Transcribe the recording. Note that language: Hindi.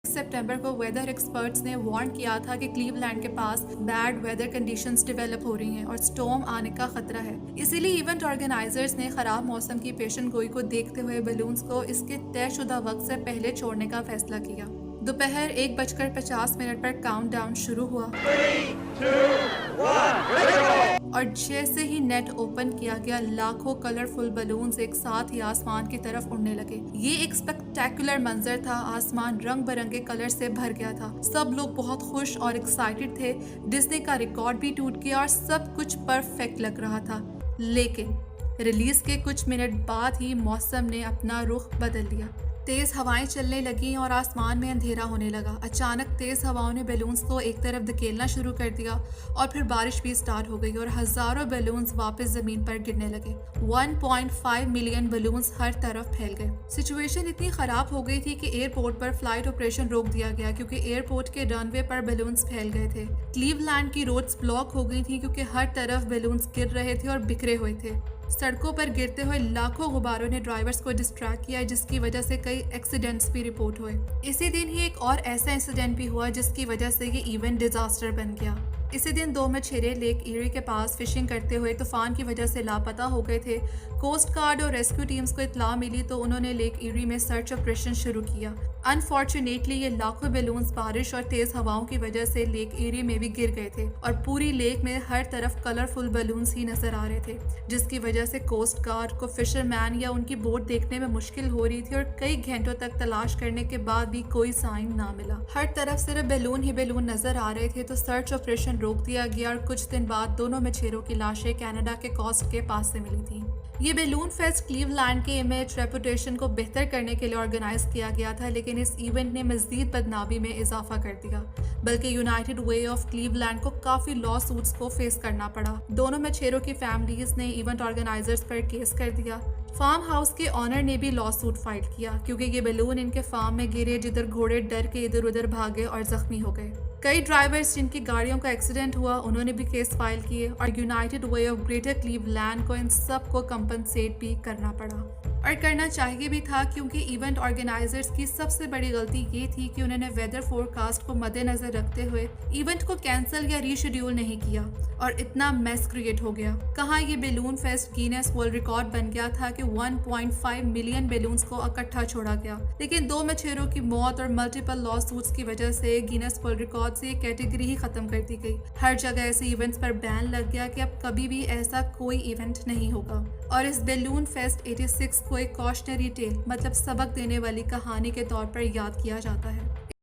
सितंबर को वेदर एक्सपर्ट्स ने वार्न किया था कि क्लीवलैंड के पास बैड वेदर कंडीशंस डेवलप हो रही हैं और स्टॉर्म आने का खतरा है। इसीलिए इवेंट ऑर्गेनाइजर्स ने खराब मौसम की पेशन गोई को देखते हुए बलून्स को इसके तयशुदा वक्त से पहले छोड़ने का फैसला किया। दोपहर 1:50 पर काउंटडाउन शुरू हुआ। 3, 2, 1, और जैसे ही नेट ओपन किया गया, लाखों कलरफुल बलून्स एक साथ ही आसमान की तरफ उड़ने लगे। ये एक स्पेक्टेकुलर मंजर था। आसमान रंग बिरंगे कलर से भर गया था। सब लोग बहुत खुश और एक्साइटेड थे। डिज्नी का रिकॉर्ड भी टूट गया और सब कुछ परफेक्ट लग रहा था। लेकिन रिलीज के कुछ मिनट बाद ही मौसम ने अपना रुख बदल लिया। तेज हवाएं चलने लगी और आसमान में अंधेरा होने लगा। अचानक तेज हवाओं ने बैलून्स को एक तरफ धकेलना शुरू कर दिया और फिर बारिश भी स्टार्ट हो गई और हजारों बैलून्स वापस जमीन पर गिरने लगे। 1.5 मिलियन बैलून्स हर तरफ फैल गए। सिचुएशन इतनी खराब हो गई थी कि एयरपोर्ट पर फ्लाइट ऑपरेशन रोक दिया गया क्योंकि एयरपोर्ट के रनवे पर बैलून्स फैल गए थे। क्लीवलैंड की रोड्स ब्लॉक हो गई थी क्योंकि हर तरफ बैलून्स गिर रहे थे और बिखरे हुए थे। सड़कों पर गिरते हुए लाखों गुब्बारों ने ड्राइवर्स को डिस्ट्रैक्ट किया, जिसकी वजह से कई एक्सीडेंट्स भी रिपोर्ट हुए। इसी दिन ही एक और ऐसा इंसिडेंट भी हुआ जिसकी वजह से ये इवेंट डिजास्टर बन गया। इसी दिन 2 मछेरे लेक ईरी के पास फिशिंग करते हुए तूफान की वजह से लापता हो गए थे। कोस्ट गार्ड और रेस्क्यू टीम्स को इत्तला मिली तो उन्होंने लेक ईरी में सर्च ऑपरेशन शुरू किया। अनफॉर्चुनेटली ये लाखों बैलून्स बारिश और तेज हवाओं की वजह से लेक ईरी में भी गिर गए थे और पूरी लेक में हर तरफ कलरफुल बैलून्स ही नजर आ रहे थे, जिसकी वजह से कोस्ट गार्ड को फिशरमैन या उनकी बोट देखने में मुश्किल हो रही थी और कई घंटों तक तलाश करने के बाद भी कोई साइन ना मिला। हर तरफ सिर्फ बैलून ही बैलून नजर आ रहे थे तो सर्च ऑपरेशन रोक दिया गया और कुछ दिन बाद दोनों मछेरों की लाशें कनाडा के कोस्ट के पास से मिली थी। ये बैलून फेस्ट क्लीवलैंड के इमेज रेपुटेशन को बेहतर करने के लिए ऑर्गेनाइज किया गया था, लेकिन इस इवेंट ने मजीद बदनामी में इजाफा कर दिया। बल्कि यूनाइटेड वे ऑफ क्लीवलैंड को काफी लॉ सूट्स को फेस करना पड़ा। दोनों मछेरों की फैमिलीज ने इवेंट ऑर्गेनाइजर्स पर केस कर दिया। फार्म हाउस के ऑनर ने भी लॉ सूट फाइल किया क्योंकि ये बैलून इनके फार्म में गिरे, जिधर घोड़े डर के इधर उधर भागे और जख्मी हो गए। कई ड्राइवर्स जिनकी गाड़ियों का एक्सीडेंट हुआ उन्होंने भी केस फाइल किए और United way of greater Cleveland को इन सब को कंपनसेट भी करना पड़ा और करना चाहिए भी था, क्योंकि इवेंट ऑर्गेनाइजर्स की सबसे बड़ी गलती ये थी कि उन्होंने वेदर फोरकास्ट को मद्देनजर रखते हुए इवेंट को कैंसिल या रीशेड्यूल नहीं किया और इतना मेस क्रिएट हो गया। कहाँ ये balloon fest Guinness world record बन गया था कि 1.5 मिलियन बैलून्स को इकट्ठा छोड़ा गया, लेकिन 2 मछेरों की मौत और मल्टीपल लॉ सूट्स की वजह से गिनेस वर्ल्ड रिकॉर्ड से कैटेगरी ही खत्म कर दी गई। हर जगह ऐसे इवेंट्स पर बैन लग गया कि अब कभी भी ऐसा कोई इवेंट नहीं होगा। और इस बैलून फेस्ट 86 को एक कॉशनरी टेल मतलब सबक देने वाली कहानी के तौर पर याद किया जाता है।